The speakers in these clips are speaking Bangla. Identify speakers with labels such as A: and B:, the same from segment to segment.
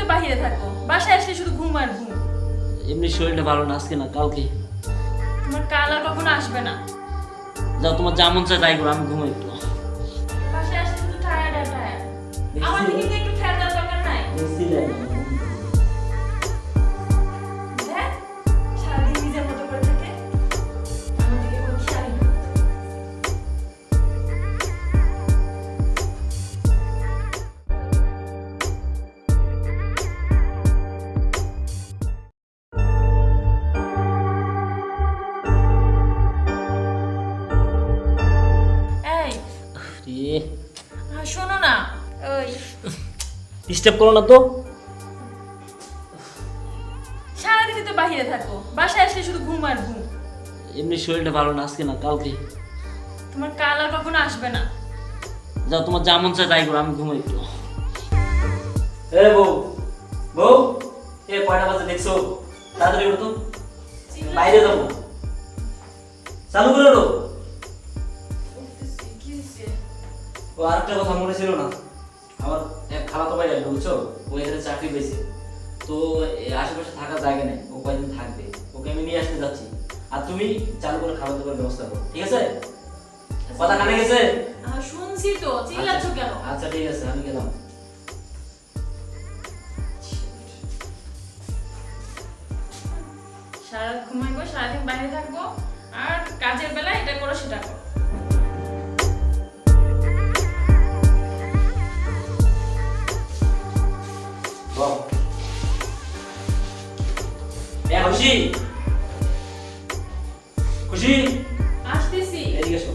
A: তো বাইরে থাকো, বাসায় আসলে শুধু ঘুম আর ঘুম।
B: এমনি শরীরটা ভালো না, আজকে না কালকে।
A: তোমার কাল আর কখনো আসবে না।
B: যাও, তোমার যা মন চায় তাই করো, আমি ঘুমাই একটু।
A: বাসায় আসলে শুধু টায়ার্ড আর টায়ার্ড। আমার দিকে কি একটু খেয়াল দেওয়ার দরকার নাই? দেখ, সারাদিন নিজের মতো করে থাকে, আমার দিকে কোনো খেয়ালই নেই। এই, শোনো না, ওই
B: ডিস্টার্ব করো না তো।
A: সারাদিন তো বাইরে থাকো, বাসায় আসলে শুধু ঘুম আর ঘুম।
B: এমনি শরীরটা ভালো না, আজকে না কালকে।
A: তোমার কাল আর কখনো আসবে না।
B: যাও, তোমার যা মন চায় তাই করো, আমি ঘুমাই একটু। এ বউ, বউ, এ কয়টা বাজে দেখছো? তাড়াতাড়ি ওঠো তো, বাইরে যাবো। চালু করে ওঠো।
A: কি হয়েছে?
B: ও আরেকটা কথা মনে ছিল না, আমার এক খালাতো ভাই আসবে বুঝছো, ও এখানে চাকরি পেয়েছে, তো আশেপাশে থাকার জায়গা নেই, ও কয়েকদিন থাকবে, ওকে আমি নিয়ে আসতে যাচ্ছি। আর তুমি চালু করে খাবার দাবার ব্যবস্থা করো, ঠিক আছে? কথা কানে গেছে?
A: শুনছি তো, চিল্লাচ্ছ কেন?
B: আচ্ছা ঠিক আছে, আমি গেলাম।
A: সারা ঘুমাইবো, সারাদিন বাইরে থাকবো, আর কাজের বেলায় এটা করো সেটা করো।
B: বল। এ খুশি, খুশি,
A: আসতেছি।
B: এদিকে এসো।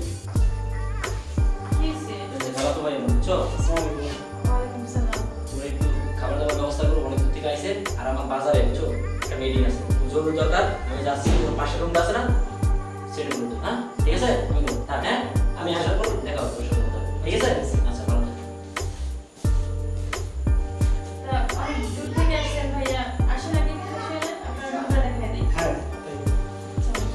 A: কি হয়েছে?
B: এই যে খালাতো ভাই বুঝছো,
A: ওয়ালাইকুম সালাম।
B: তুমি একটু খাবার দাবার ব্যবস্থা করো, অনেক দূর থেকে আইছে, আর আমার বাজারে বুঝছো একটা মিটিং আছে, জরুরি দরকার, আমি যাচ্ছি। তোমার পাশের রুমটা আছে না, সেটা করতে, হ্যাঁ ঠিক আছে? আমি করবো, হ্যাঁ আমি আসার পর দেখা হবে তোর সাথে কথা হবে, ঠিক আছে? আচ্ছা ভালো থাকো।
A: তা অনেক দূর থেকে আসছেন ভাইয়া, আসেন আগে একটু শুয়ে নেন, আপনার রুমটা দেখাই দিই।
B: হ্যাঁ
A: চলো।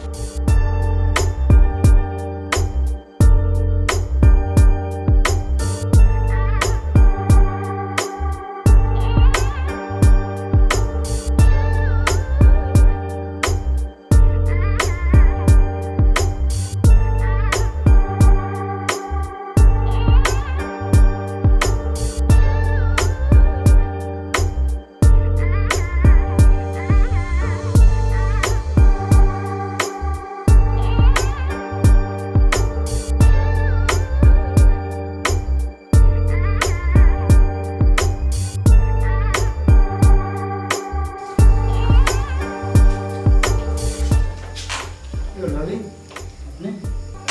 C: আপনি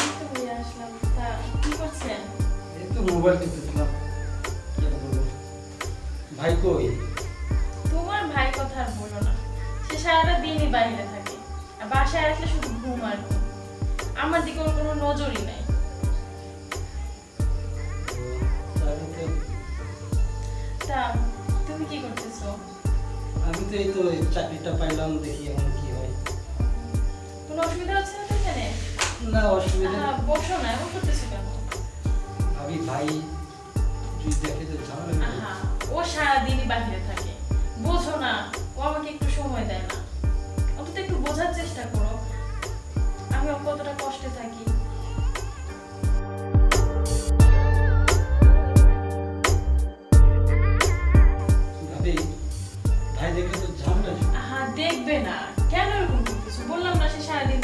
A: এই তো ভাইয়া আসলাম। তা কি করছেন?
C: এই তো মোবাইল টিপতেছিলাম। কি আর বলবো? ভাই কই?
A: তোমার ভাই কথা আর বলো না, সে সারাটা দিনই বাইরে থাকে, আর বাসায় আসলে শুধু ঘুম আর ঘুম। আমার দিকে ওর কোনো নজরই নাই। তা তুমি কি করতেছো?
C: আমি তো এই তো এই চাকরিটা পাইলাম, দেখি এখন কি হয়।
A: কোনো অসুবিধা হচ্ছে না তো এখানে?
C: না অসুবিধা
A: বসো না, এমন করতেছো কেন?
C: ভাবি ভাই যদি দেখে তো ঝামেলা হবে।
A: আহা, ও সারাদিনই বাইরে থাকে, বোঝো না, ও আমাকে একটু সময় দেয় না। অন্তত একটু বোঝার চেষ্টা করো আমি ওর কতটা কষ্টে থাকি।
C: ভাবি ভাই দেখলে তো ঝামেলা হবে।
A: আহা, দেখবে না, কেন এরকম করতেছো? বললাম না সে সারাদিন